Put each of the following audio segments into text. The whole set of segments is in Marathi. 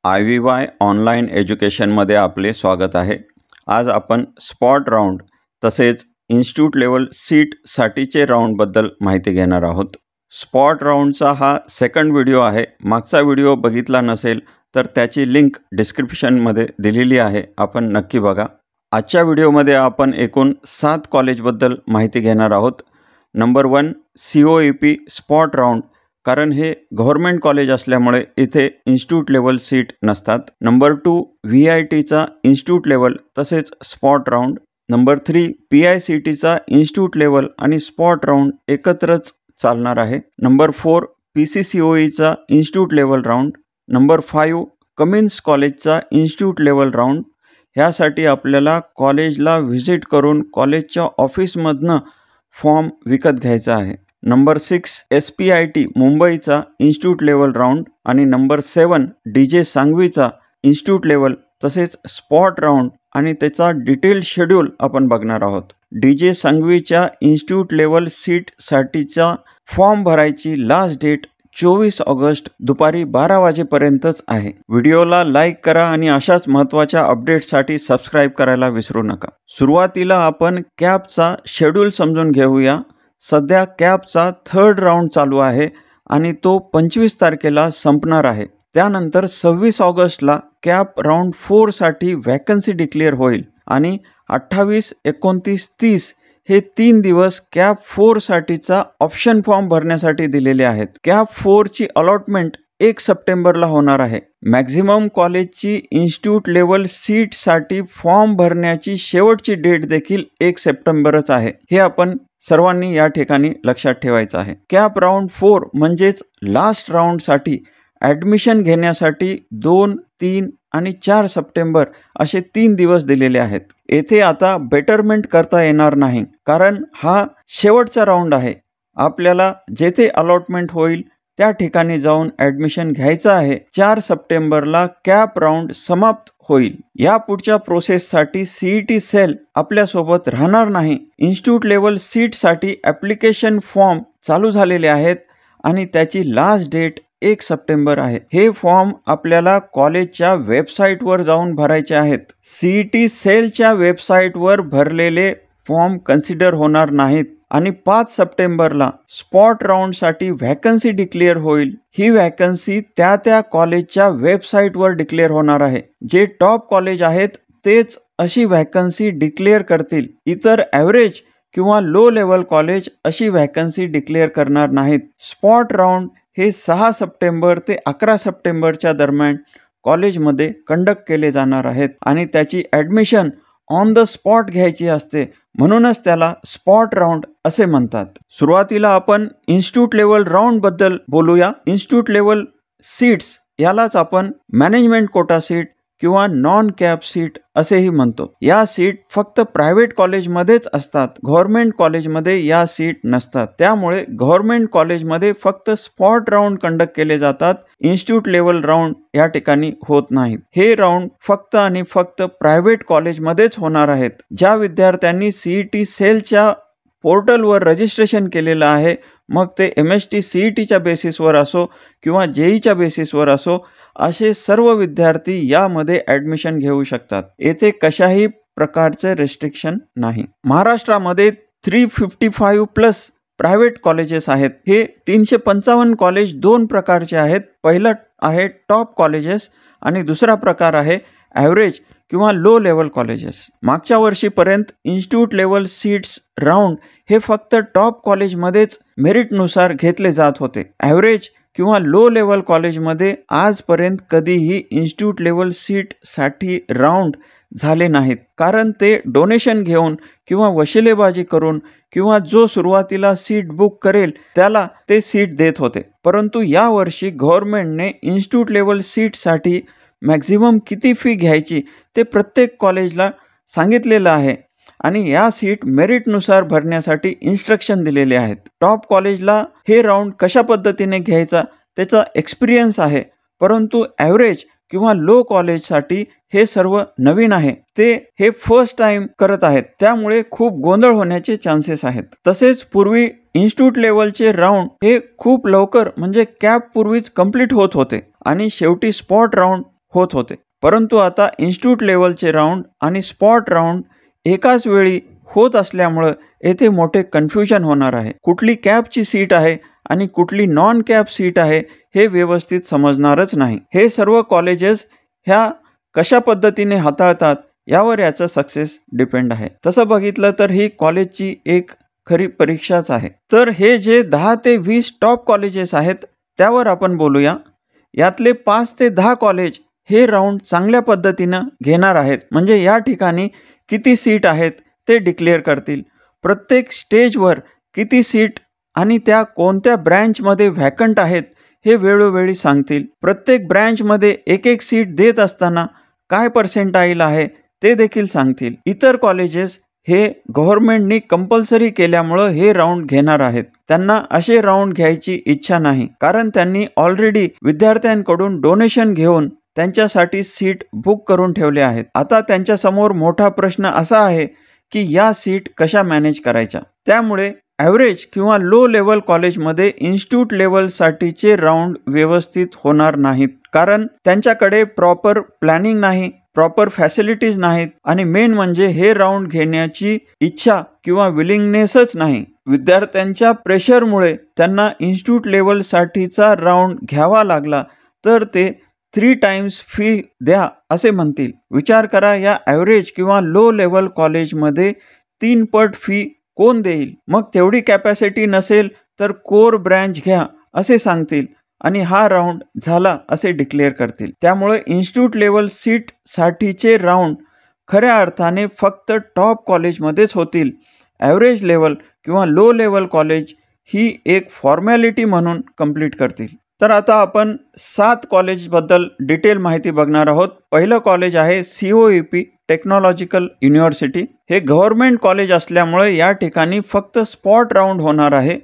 IVY ऑनलाईन एज्युकेशनमध्ये आपले स्वागत आहे. आज आपण स्पॉट राऊंड तसेच इन्स्टिट्यूट लेवल सीटसाठीचे राऊंडबद्दल माहिती घेणार आहोत. स्पॉट राऊंडचा हा सेकंड व्हिडिओ आहे. मागचा व्हिडिओ बघितला नसेल तर त्याची लिंक डिस्क्रिप्शनमध्ये दिलेली आहे, आपण नक्की बघा. आजच्या व्हिडिओमध्ये आपण एकूण 7 कॉलेजबद्दल माहिती घेणार आहोत. नंबर 1 COEP स्पॉट राऊंड, कारण हे गव्हर्मेंट कॉलेज असल्यामुळे इथे इन्स्टिट्यूट लेवल सीट नसतात. नंबर 2 VITचा इन्स्टिट्यूट लेवल तसेच स्पॉट राऊंड. नंबर 3 PICTचा इन्स्टिट्यूट लेवल आणि स्पॉट राऊंड एकत्रच चालणार आहे. नंबर 4 PCCOEचा institute level round. Number 5 Cummins कॉलेजचा इन्स्टिट्यूट लेवल राऊंड. ह्यासाठी आपल्याला कॉलेजला व्हिजिट करून कॉलेजच्या ऑफिसमधनं फॉर्म विकत घ्यायचा आहे. नंबर 6 SPIT मुंबईचा इन्स्टिट्यूट लेवल राऊंड आणि नंबर 7 DJ सांगवीचा इन्स्टिट्यूट लेवल तसेच स्पॉट राऊंड आणि त्याचा डिटेल शेड्यूल आपण बघणार आहोत. DJ सांगवीच्या इन्स्टिट्यूट लेवल सीटसाठीचा फॉर्म भरायची लास्ट डेट 24 ऑगस्ट दुपारी 12 वाजेपर्यंतच आहे. व्हिडिओला लाईक करा आणि अशाच महत्त्वाच्या अपडेट्ससाठी सबस्क्राईब करायला विसरू नका. सुरुवातीला आपण कॅपचा शेड्यूल समजून घेऊया. सध्या कॅपचा 3rd राऊंड चालू आहे आणि तो 25 तारखेला संपणार आहे. त्यानंतर 26 ऑगस्टला कॅप राऊंड 4 साठी वॅकन्सी डिक्लेअर होईल आणि 28, 29, 30 हे 3 दिवस कॅप 4 साठीचा ऑप्शन फॉर्म भरण्यासाठी दिलेले आहेत. कॅप 4 ची अलॉटमेंट 1 सप्टेंबरला होणार आहे. मॅक्झिमम कॉलेजची इन्स्टिट्यूट लेवल सीटसाठी फॉर्म भरण्याची शेवटची डेट देखील 1 सप्टेंबरच आहे. हे आपण सर्वांनी या ठिकाणी लक्षात ठेवायचं आहे. कॅप राऊंड 4 म्हणजेच लास्ट राऊंडसाठी ॲडमिशन घेण्यासाठी 2, 3 आणि 4 सप्टेंबर असे 3 दिवस दिलेले आहेत. येथे आता बेटरमेंट करता येणार नाही, कारण हा शेवटचा राऊंड आहे. आपल्याला जेथे अलॉटमेंट होईल त्या ठिकाणी जाऊन ॲडमिशन घ्यायचं आहे. 4 सप्टेंबरला कॅप राऊंड समाप्त होईल. या पुढच्या प्रोसेससाठी CET सेल आपल्यासोबत राहणार नाही. इन्स्टिट्यूट लेवल सीटसाठी ॲप्लिकेशन फॉर्म चालू झालेले आहेत आणि त्याची लास्ट डेट 1 सप्टेंबर आहे. हे फॉर्म आपल्याला कॉलेजच्या वेबसाईटवर जाऊन भरायचे आहेत. CET सेलच्या वेबसाईटवर भरलेले फॉर्म कन्सिडर होणार नाहीत आणि 5 सप्टेंबरला स्पॉट राऊंडसाठी व्हॅकन्सी डिक्लेअर होईल. ही व्हॅकन्सी त्या कॉलेजच्या वेबसाईटवर डिक्लेअर होणार आहे. जे टॉप कॉलेज आहेत तेच अशी व्हॅकन्सी डिक्लेअर करतील. इतर ॲव्हरेज किंवा लो लेवल कॉलेज अशी व्हॅकन्सी डिक्लेअर करणार नाहीत. स्पॉट राऊंड हे 6 सप्टेंबर ते 11 सप्टेंबरच्या दरम्यान कॉलेजमध्ये कंडक्ट केले जाणार आहेत आणि त्याची ॲडमिशन ऑन द स्पॉट घ्यायची असते, म्हणूनच त्याला स्पॉट राऊंड असे म्हणतात. सुरुवातीला आपण इन्स्टिट्यूट लेवल राऊंडबद्दल बोलूया. इन्स्टिट्यूट लेवल सीट्स यालाच आपण मॅनेजमेंट कोटा सीट किंवा नॉन कॅप सीट असेही म्हणतो. या सीट फक्त प्रायव्हेट कॉलेजमध्येच असतात. गव्हर्मेंट कॉलेजमध्ये या सीट नसतात. त्यामुळे गव्हर्मेंट कॉलेजमध्ये फक्त स्पॉट राऊंड कंडक्ट केले जातात. इन्स्टिट्यूट लेवल राऊंड या ठिकाणी होत नाहीत. हे राऊंड फक्त आणि फक्त प्रायव्हेट कॉलेजमध्येच होणार आहेत. ज्या विद्यार्थ्यांनी CET सेलच्या पोर्टलवर रजिस्ट्रेशन केलेलं आहे, मग ते MST CETच्या बेसिसवर असो किंवा JEEच्या बेसिसवर असो, असे सर्व विद्यार्थी यामध्ये ॲडमिशन घेऊ शकतात. येथे कशाही प्रकारचे रेस्ट्रिक्शन नाही. महाराष्ट्रामध्ये 355+ प्रायव्हेट कॉलेजेस आहेत. हे 355 कॉलेज 2 प्रकारचे आहेत. पहिलं आहे टॉप कॉलेजेस आणि दुसरा प्रकार आहे ॲव्हरेज किंवा लो लेवल कॉलेजेस. मागच्या वर्षीपर्यंत इन्स्टिट्यूट लेवल सीट्स राऊंड हे फक्त टॉप कॉलेजमध्येच मेरिटनुसार घेतले जात होते. ॲव्हरेज किंवा लो लेवल कॉलेजमध्ये आजपर्यंत कधीही इन्स्टिट्यूट लेवल सीटसाठी राऊंड झाले नाहीत, कारण ते डोनेशन घेऊन किंवा वशिलेबाजी करून किंवा जो सुरुवातीला सीट बुक करेल त्याला ते सीट देत होते. परंतु यावर्षी गव्हर्नमेंटने इन्स्टिट्यूट लेवल सीटसाठी मॅक्झिमम किती फी घ्यायची ते प्रत्येक कॉलेजला सांगितलेलं आहे आणि या सीट मेरिटनुसार भरण्यासाठी इन्स्ट्रक्शन दिलेले आहेत. टॉप कॉलेजला हे राऊंड कशा पद्धतीने घ्यायचा त्याचा एक्सपिरियन्स आहे, परंतु ॲव्हरेज किंवा लो कॉलेजसाठी हे सर्व नवीन आहे. ते हे फर्स्ट टाइम करत आहेत, त्यामुळे खूप गोंधळ होण्याचे चान्सेस आहेत. तसेच पूर्वी इन्स्टिट्यूट लेवलचे राऊंड हे खूप लवकर म्हणजे कॅप पूर्वीच कंप्लीट होत होते आणि शेवटी स्पॉट राऊंड होत होते. परंतु आता इन्स्टिट्यूट लेवलचे राऊंड आणि स्पॉट राऊंड एकाच वेळी होत असल्यामुळं येथे मोठे कन्फ्युजन होणार आहे. कुठली कॅपची सीट आहे आणि कुठली नॉन कॅप सीट आहे हे व्यवस्थित समजणारच नाही. हे सर्व कॉलेजेस ह्या कशा पद्धतीने हाताळतात यावर याचा सक्सेस डिपेंड आहे. तसं बघितलं तर ही कॉलेजची एक खरी परीक्षाच आहे. तर हे जे 10 ते 20 टॉप कॉलेजेस आहेत त्यावर आपण बोलूया. यातले 5 ते 10 कॉलेज हे राऊंड चांगल्या पद्धतीनं घेणार आहेत. म्हणजे या ठिकाणी किती सीट आहेत ते डिक्लेअर करतील. प्रत्येक स्टेजवर किती सीट आणि त्या कोणत्या ब्रँचमध्ये व्हॅकंट आहेत हे वेळोवेळी सांगतील. प्रत्येक ब्रँचमध्ये एक एक सीट देत असताना काय पर्सेंटाईल आहे ते देखील सांगतील. इतर कॉलेजेस हे गव्हर्नमेंटनी कंपल्सरी केल्यामुळं हे राऊंड घेणार आहेत. त्यांना असे राऊंड घ्यायची इच्छा नाही, कारण त्यांनी ऑलरेडी विद्यार्थ्यांकडून डोनेशन घेऊन त्यांच्यासाठी सीट बुक करून ठेवले आहेत. आता त्यांच्यासमोर मोठा प्रश्न असा आहे की या सीट कशा मॅनेज करायच्या. त्यामुळे ॲव्हरेज किंवा लो लेवल कॉलेजमध्ये इन्स्टिट्यूट लेवलसाठीचे राऊंड व्यवस्थित होणार नाहीत, कारण त्यांच्याकडे प्रॉपर प्लॅनिंग नाही, प्रॉपर फॅसिलिटीज नाहीत आणि मेन म्हणजे हे राऊंड घेण्याची इच्छा किंवा विलिंगनेसच नाही. विद्यार्थ्यांच्या प्रेशरमुळे त्यांना इन्स्टिट्यूट लेवलसाठीचा राऊंड घ्यावा लागला तर ते 3 टाइम्स फी द्या असे म्हणतील. विचार करा, या ॲव्हरेज किंवा लो लेवल कॉलेजमध्ये 3 पट फी कोण देईल. मग तेवढी कॅपॅसिटी नसेल तर कोर ब्रँच घ्या असे सांगतील आणि हा राऊंड झाला असे डिक्लेअर करतील. त्यामुळे इन्स्टिट्यूट लेवल सीटसाठीचे राऊंड खऱ्या अर्थाने फक्त टॉप कॉलेजमध्येच होतील. ॲव्हरेज लेवल किंवा लो लेवल कॉलेज ही एक फॉर्मॅलिटी म्हणून कंप्लीट करतील. तर आता आपण 7 कॉलेजबद्दल डिटेल माहिती बघणार आहोत. पहिलं कॉलेज आहे COEP टेक्नॉलॉजिकल युनिव्हर्सिटी. हे गव्हर्नमेंट कॉलेज असल्यामुळे या ठिकाणी फक्त स्पॉट राऊंड होणार आहे.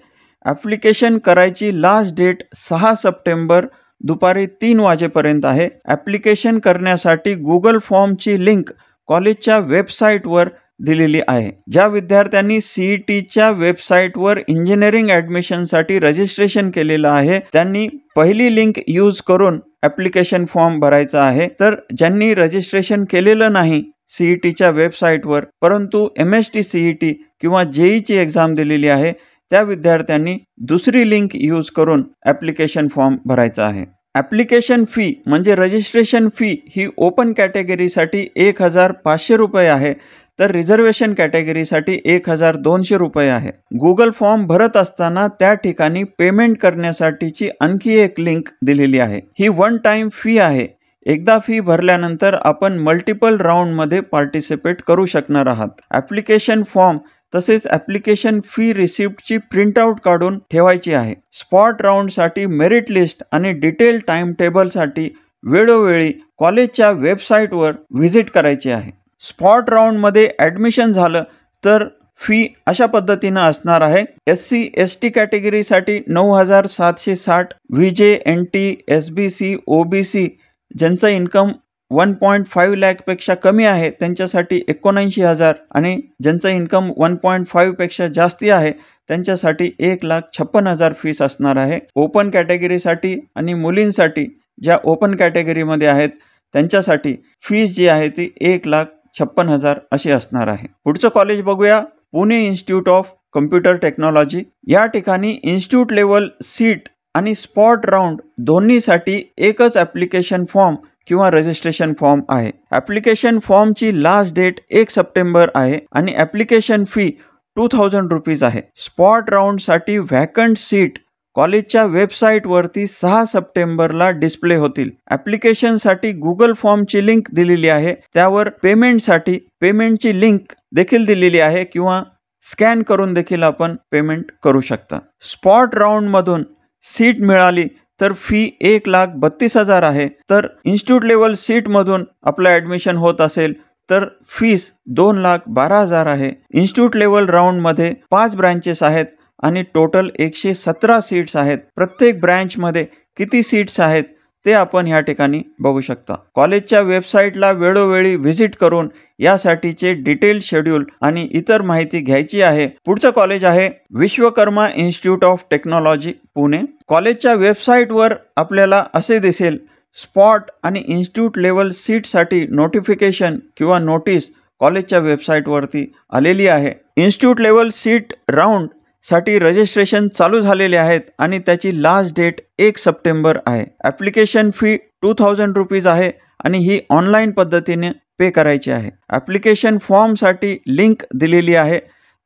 ॲप्लिकेशन करायची लास्ट डेट 6 सप्टेंबर दुपारी 3 वाजेपर्यंत आहे. ॲप्लिकेशन करण्यासाठी गुगल फॉर्मची लिंक कॉलेजच्या वेबसाईटवर दिलेली आहे. ज्या विद्यार्थ्यांनी CETच्या वेबसाईटवर इंजिनिअरिंग ॲडमिशनसाठी रजिस्ट्रेशन केलेलं आहे त्यांनी पहिली लिंक यूज करून ॲप्लिकेशन फॉर्म भरायचा आहे. तर ज्यांनी रजिस्ट्रेशन केलेलं नाही CETच्या वेबसाईटवर परंतु MST CET किंवा JEEची एक्झाम दिलेली आहे त्या विद्यार्थ्यांनी दुसरी लिंक यूज करून ॲप्लिकेशन फॉर्म भरायचा आहे. ॲप्लिकेशन फी म्हणजे रजिस्ट्रेशन फी ही ओपन कॅटेगरीसाठी 1,500 रुपये आहे, तर रिझर्वेशन कॅटेगरीसाठी 1,200 रुपये आहे. गुगल फॉर्म भरत असताना त्या ठिकाणी पेमेंट करण्यासाठीची आणखी एक लिंक दिलेली आहे. ही 1 टाइम फी आहे. एकदा फी भरल्यानंतर आपण मल्टिपल राऊंडमध्ये पार्टिसिपेट करू शकणार आहात. ॲप्लिकेशन फॉर्म तसेच ॲप्लिकेशन फी रिसिप्टची प्रिंटआउट काढून ठेवायची आहे. स्पॉट राऊंडसाठी मेरिट लिस्ट आणि डिटेल टाइम टेबलसाठी वेळोवेळी कॉलेजच्या वेबसाईटवर व्हिजिट करायची आहे. स्पॉट राऊंडमध्ये ॲडमिशन झालं तर फी अशा पद्धतीनं असणार आहे. SC ST कॅटेगरीसाठी 9,760, VJ NT SBC OBC ज्यांचं इन्कम 1.5 लाखपेक्षा कमी आहे त्यांच्यासाठी 79,000 आणि ज्यांचं इन्कम 1.5 पेक्षा जास्ती आहे त्यांच्यासाठी 1,56,000 फीस असणार आहे. ओपन कॅटेगरीसाठी आणि मुलींसाठी ज्या ओपन कॅटेगरीमध्ये आहेत त्यांच्यासाठी फीस जी आहे ती 1,56,000 अशी असणार आहे. पुढचं कॉलेज बघूया, Pune institute of computer technology. या ठिकाणी इन्स्टिट्यूट लेवल सीट आणि स्पॉट राऊंड दोन्हीसाठी एकच ॲप्लिकेशन फॉर्म किंवा रजिस्ट्रेशन फॉर्म आहे. ॲप्लिकेशन फॉर्मची लास्ट डेट 1 सप्टेंबर आहे आणि ॲप्लिकेशन फी 2,000 रुपीज आहे. स्पॉट राऊंडसाठी व्हॅकंट सीट कॉलेजच्या वेबसाईटवरती 6 सप्टेंबरला डिस्प्ले होतील. ॲप्लिकेशनसाठी गुगल फॉर्मची लिंक दिलेली आहे, त्यावर पेमेंटसाठी पेमेंटची लिंक देखील दिलेली आहे किंवा स्कॅन करून देखील आपण पेमेंट करू शकता. स्पॉट राऊंडमधून सीट मिळाली तर फी 1,32,000 आहे, तर इन्स्टिट्यूट लेवल सीटमधून आपलं ॲडमिशन होत असेल तर फीस 2,12,000 आहे. इन्स्टिट्यूट लेवल राऊंडमध्ये 5 ब्रँचेस आहेत आणि टोटल 117 सीट्स आहेत. प्रत्येक ब्रँचमध्ये किती सीट्स आहेत ते आपण ह्या ठिकाणी बघू शकता. कॉलेजच्या वेबसाईटला वेळोवेळी व्हिजिट करून यासाठीचे डिटेल शेड्यूल आणि इतर माहिती घ्यायची आहे. पुढचं कॉलेज आहे Vishwakarma institute of technology Pune. कॉलेजच्या वेबसाईटवर आपल्याला असे दिसेल स्पॉट आणि इन्स्टिट्यूट लेवल सीटसाठी नोटिफिकेशन किंवा नोटीस कॉलेजच्या वेबसाईटवरती आलेली आहे. इन्स्टिट्यूट लेवल सीट राऊंडसाठी रजिस्ट्रेशन चालू झालेले आहेत आणि त्याची लास्ट डेट 1 सप्टेंबर आहे. ॲप्लिकेशन फी 2000 रुपीज आहे आणि ही ऑनलाईन पद्धतीने पे करायची आहे. ॲप्लिकेशन फॉर्मसाठी लिंक दिलेली आहे.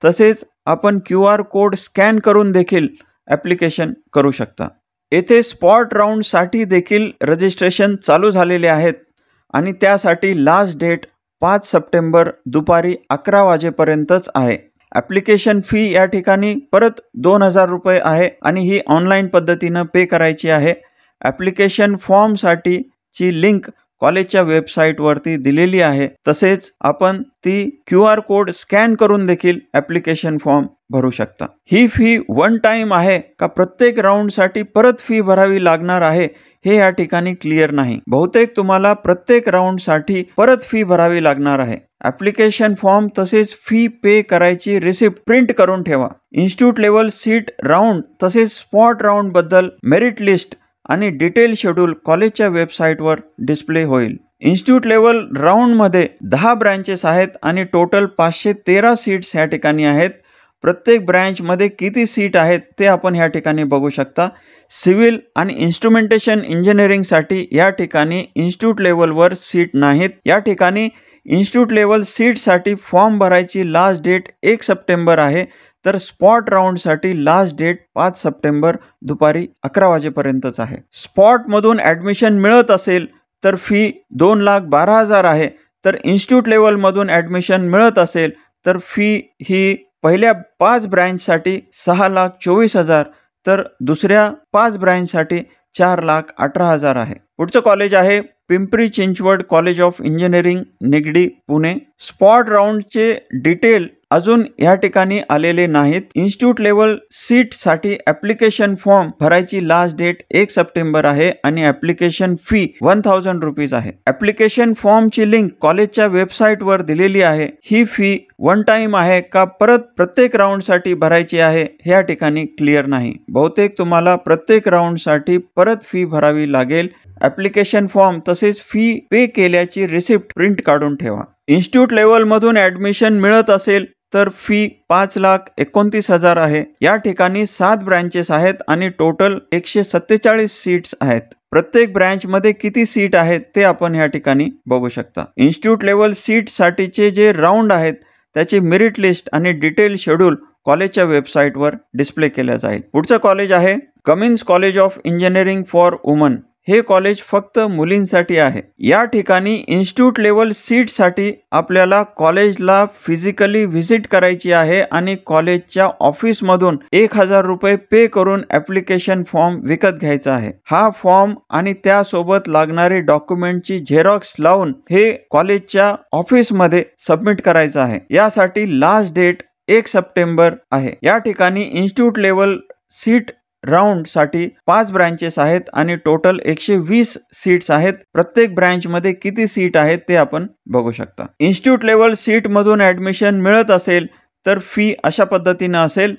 तसेच आपण QR कोड स्कॅन करून देखील ॲप्लिकेशन करू शकता. येथे स्पॉट राऊंडसाठी देखील रजिस्ट्रेशन चालू झालेले आहेत आणि त्यासाठी लास्ट डेट 5 सप्टेंबर दुपारी 11 वाजेपर्यंतच आहे. ॲप्लिकेशन फी या ठिकाणी परत 2000 रुपये आहे आणि ही ऑनलाईन पद्धतीनं पे करायची आहे. ॲप्लिकेशन फॉर्मसाठीची लिंक कॉलेजच्या वेबसाईटवरती दिलेली आहे. तसेच आपण ती QR कोड स्कॅन करून देखील ॲप्लिकेशन फॉर्म भरू शकता. ही फी वन टाईम आहे का प्रत्येक राऊंडसाठी परत फी भरावी लागणार आहे हे या ठिकाणी क्लिअर नाही. बहुतेक तुम्हाला प्रत्येक राऊंडसाठी परत फी भरावी लागणार आहे. ॲप्लिकेशन फॉर्म तसेच फी पे करायची रिसिप्ट प्रिंट करून ठेवा. इन्स्टिट्यूट लेवल सीट राऊंड तसेच स्पॉट राऊंडबद्दल मेरिट लिस्ट आणि डिटेल शेड्यूल कॉलेजच्या वेबसाईटवर डिस्प्ले होईल. इन्स्टिट्यूट लेवल राऊंडमध्ये 10 ब्रँचेस आहेत आणि टोटल 513 सीट्स या ठिकाणी आहेत. प्रत्येक ब्रँचमध्ये किती सीट आहेत ते आपण ह्या ठिकाणी बघू शकता. सिव्हिल आणि इन्स्ट्रुमेंटेशन इंजिनिअरिंगसाठी या ठिकाणी इन्स्टिट्यूट लेवलवर सीट नाहीत. या ठिकाणी इन्स्टिट्यूट लेवल सीटसाठी फॉर्म भरायची लास्ट डेट 1 सप्टेंबर आहे, तर स्पॉट राऊंडसाठी लास्ट डेट 5 सप्टेंबर दुपारी 11 वाजेपर्यंतच आहे. स्पॉटमधून ॲडमिशन मिळत असेल तर फी 2,12,000 आहे, तर इन्स्टिट्यूट लेवलमधून ॲडमिशन मिळत असेल तर फी ही पहिल्या 5 ब्रँचसाठी 6,24,000 तर दुसऱ्या 5 ब्रँचसाठी 4,18,000 आहे. पुढचं कॉलेज आहे Pimpri Chinchwad college of engineering Nigdi Pune. Spot राऊंडचे डिटेल अजून या ठिकाणी आलेले नाहीत. इन्स्टिट्यूट लेवल सीटसाठी ॲप्लिकेशन फॉर्म भरायची लास्ट डेट 1 सप्टेंबर आहे आणि ॲप्लिकेशन फी 1000 रुपीज आहे. ॲप्लिकेशन फॉर्मची लिंक कॉलेजच्या वेबसाईटवर दिलेली आहे. ही फी वन टाईम आहे का परत प्रत्येक राऊंडसाठी भरायची आहे हे या ठिकाणी क्लिअर नाही. बहुतेक तुम्हाला प्रत्येक राऊंडसाठी परत फी भरावी लागेल. ॲप्लिकेशन फॉर्म तसेच फी पे केल्याची रिसिप्ट प्रिंट काढून ठेवा. इन्स्टिट्यूट लेवलमधून ॲडमिशन मिळत असेल तर फी 5,29,000 आहे. या ठिकाणी 7 ब्रँचेस आहेत आणि टोटल 147 सीट्स आहेत. प्रत्येक ब्रँचमध्ये किती सीट आहेत ते आपण या ठिकाणी बघू शकता. इन्स्टिट्यूट लेवल सीटसाठीचे जे राऊंड आहेत त्याची मेरिट लिस्ट आणि डिटेल शेड्यूल कॉलेजच्या वेबसाईटवर डिस्प्ले केलं जाईल. पुढचं कॉलेज आहे Cummins college of engineering for woman. हे कॉलेज फक्त मुलींसाठी आहे. या ठिकाणी इन्स्टिट्यूट लेवल सीटसाठी आपल्याला कॉलेजला फिजिकली व्हिजिट करायची आहे आणि कॉलेजच्या ऑफिसमधून 1,000 रुपये पे करून ॲप्लिकेशन फॉर्म विकत घ्यायचा आहे. हा फॉर्म आणि त्यासोबत लागणारे डॉक्युमेंटची झेरॉक्स लावून हे कॉलेजच्या ऑफिसमध्ये सबमिट करायचं आहे. यासाठी लास्ट डेट 1 सप्टेंबर आहे. या ठिकाणी इन्स्टिट्यूट लेवल सीट राऊंडसाठी 5 ब्रँचेस आहेत आणि टोटल 120 सीट्स आहेत. प्रत्येक ब्रँचमध्ये किती सीट आहेत ते आपण बघू शकता. इन्स्टिट्यूट लेवल सीटमधून ॲडमिशन मिळत असेल तर फी अशा पद्धतीनं असेल.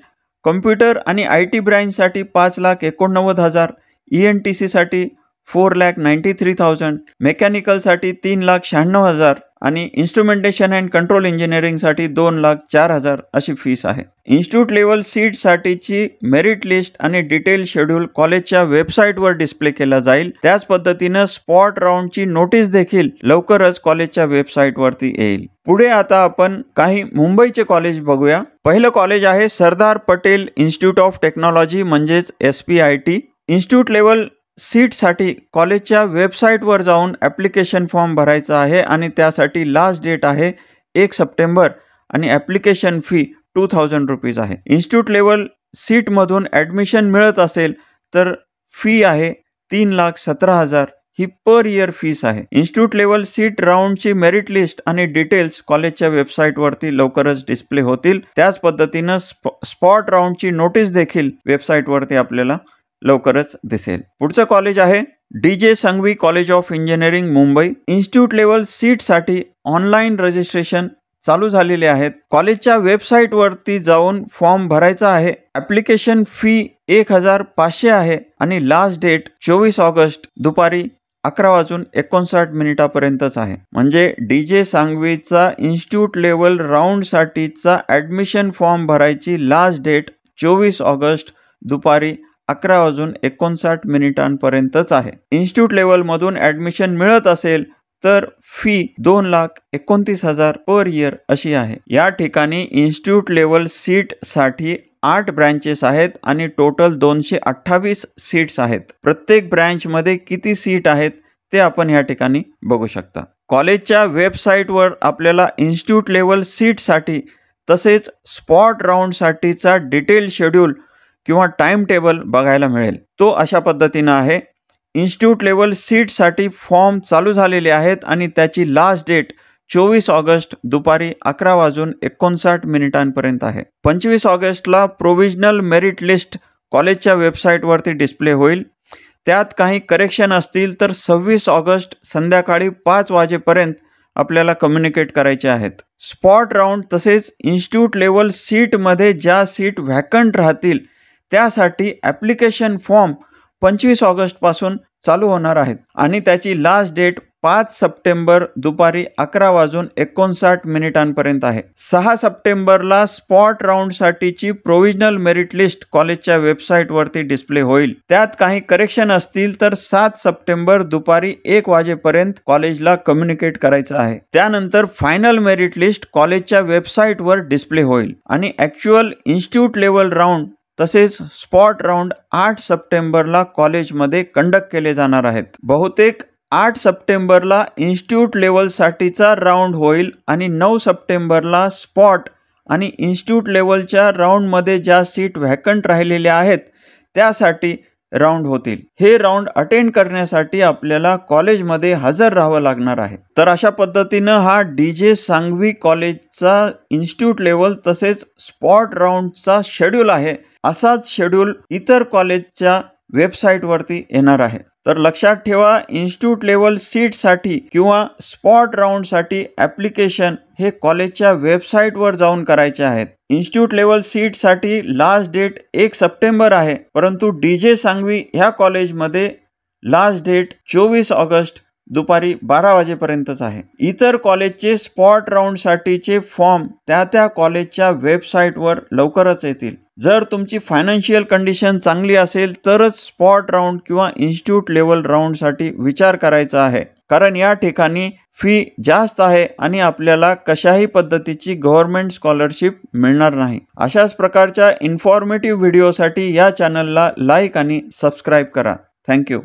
कम्प्युटर आणि IT ब्रँचसाठी 5,89,000, ENTCसाठी 4,93,000, मेकॅनिकलसाठी 3,96,000 आणि इन्स्ट्रुमेंटेशन अँड कंट्रोल इंजिनिअरिंगसाठी 2,04,000 अशी फीस आहे. इन्स्टिट्यूट लेवल सीटसाठीची मेरिट लिस्ट आणि डिटेल शेड्यूल कॉलेजच्या वेबसाईटवर डिस्प्ले केला जाईल. त्याच पद्धतीनं स्पॉट राऊंडची नोटीस देखील लवकरच कॉलेजच्या वेबसाईटवरती येईल. पुढे आता आपण काही मुंबईचे कॉलेज बघूया. पहिलं कॉलेज आहे Sardar Patel institute of technology म्हणजेच SPIT. इन्स्टिट्यूट लेवल सीटसाठी कॉलेजच्या वेबसाईटवर जाऊन ॲप्लिकेशन फॉर्म भरायचा आहे आणि त्यासाठी लास्ट डेट आहे 1 सप्टेंबर आणि ॲप्लिकेशन फी 2000 रुपीज आहे. इन्स्टिट्यूट लेवल सीटमधून ॲडमिशन मिळत असेल तर फी आहे 3,17,000. ही पर इयर फीस आहे. इन्स्टिट्यूट लेवल सीट राऊंडची मेरिट लिस्ट आणि डिटेल्स कॉलेजच्या वेबसाईटवरती लवकरच डिस्प्ले होतील. त्याच पद्धतीनं स्पॉट राऊंडची नोटीस देखील वेबसाईटवरती आपल्याला लवकरच दिसेल. पुढचं कॉलेज आहे DJ Sanghvi college of engineering Mumbai. Institute level सीटसाठी ऑनलाईन रजिस्ट्रेशन चालू झालेले आहेत. कॉलेजच्या वेबसाईटवरती जाऊन फॉर्म भरायचा आहे. ॲप्लिकेशन फी 1,500 आहे आणि लास्ट डेट 24 ऑगस्ट दुपारी 11:59 आहे. म्हणजे DJ सांगवीचा इन्स्टिट्यूट लेवल राऊंडसाठीचा ॲडमिशन फॉर्म भरायची लास्ट डेट 24 ऑगस्ट दुपारी 11:59 आहे. इन्स्टिट्यूट लेवलमधून ॲडमिशन मिळत असेल तर फी 2,29,000 पर इयर अशी आहे. या ठिकाणी इन्स्टिट्यूट लेवल सीटसाठी 8 ब्रँचेस आहेत आणि टोटल 228 सीट्स आहेत. प्रत्येक ब्रँचमध्ये किती सीट आहेत ते आपण या ठिकाणी बघू शकता. कॉलेजच्या वेबसाईटवर आपल्याला इन्स्टिट्यूट लेवल सीटसाठी तसेच स्पॉट राऊंडसाठीचा डिटेल शेड्यूल किंवा टाइम टेबल बघायला मिळेल. तो अशा पद्धतीनं आहे. इन्स्टिट्यूट लेवल सीटसाठी फॉर्म चालू झालेले आहेत आणि त्याची लास्ट डेट 24 ऑगस्ट दुपारी 11:59 आहे. 25 ऑगस्टला प्रोव्हिजनल मेरिट लिस्ट कॉलेजच्या वेबसाईटवरती डिस्प्ले होईल. त्यात काही करेक्शन असतील तर 26 ऑगस्ट संध्याकाळी 5 वाजेपर्यंत आपल्याला कम्युनिकेट करायचे आहेत. स्पॉट राऊंड तसेच इन्स्टिट्यूट लेवल सीटमध्ये ज्या सीट व्हॅकंट राहतील त्यासाठी ॲप्लिकेशन फॉर्म 25 ऑगस्टपासून चालू होणार आहेत आणि त्याची लास्ट डेट 5 सप्टेंबर दुपारी 11:59 आहे. 6 सप्टेंबरला स्पॉट राऊंडसाठीची प्रोव्हिजनल मेरिट लिस्ट कॉलेजच्या वेबसाईटवरती डिस्प्ले होईल. त्यात काही करेक्शन असतील तर 7 सप्टेंबर दुपारी 1 वाजेपर्यंत कॉलेजला कम्युनिकेट करायचं आहे. त्यानंतर फायनल मेरिट लिस्ट कॉलेजच्या वेबसाईटवर डिस्प्ले होईल आणि ॲक्च्युअल इन्स्टिट्यूट लेवल राऊंड तसेच स्पॉट राऊंड 8 सप्टेंबरला कॉलेजमध्ये कंडक्ट केले जाणार आहेत. बहुतेक 8 सप्टेंबरला इन्स्टिट्यूट लेवलसाठीचा राऊंड होईल आणि 9 सप्टेंबरला स्पॉट आणि इन्स्टिट्यूट लेवलच्या राऊंडमध्ये ज्या सीट व्हॅकंट राहिलेल्या आहेत त्यासाठी राऊंड होतील. हे राऊंड अटेंड करण्यासाठी आपल्याला कॉलेजमध्ये हजर राहावं लागणार आहे. तर अशा पद्धतीनं हा DJ सांगवी कॉलेजचा इन्स्टिट्यूट लेवल तसेच स्पॉट राऊंडचा शेड्यूल आहे. असाच शेड्यूल इतर कॉलेजच्या वेबसाईटवरती येणार आहे. तर लक्षात ठेवा, इन्स्टिट्यूट लेवल सीटसाठी किंवा स्पॉट राऊंडसाठी ॲप्लिकेशन हे कॉलेजच्या वेबसाईटवर जाऊन करायचे आहेत. इन्स्टिट्यूट लेवल सीटसाठी लास्ट डेट 1 सप्टेंबर आहे, परंतु DJ सांगवी ह्या कॉलेजमध्ये लास्ट डेट 24 ऑगस्ट दुपारी 12 वाजेपर्यंतच आहे. इतर कॉलेजचे स्पॉट राऊंडसाठीचे फॉर्म त्या कॉलेजच्या वेबसाईटवर लवकरच येतील. जर तुमची फायनान्शियल कंडिशन चांगली असेल तरच स्पॉट राऊंड किंवा इन्स्टिट्यूट लेवल राऊंडसाठी विचार करायचा आहे, कारण या ठिकाणी फी जास्त आहे आणि आपल्याला कशाही पद्धतीची गव्हर्नमेंट स्कॉलरशिप मिळणार नाही. अशाच प्रकारच्या इन्फॉर्मेटिव्ह व्हिडिओसाठी या चॅनलला लाईक आणि सबस्क्राईब करा. थँक्यू.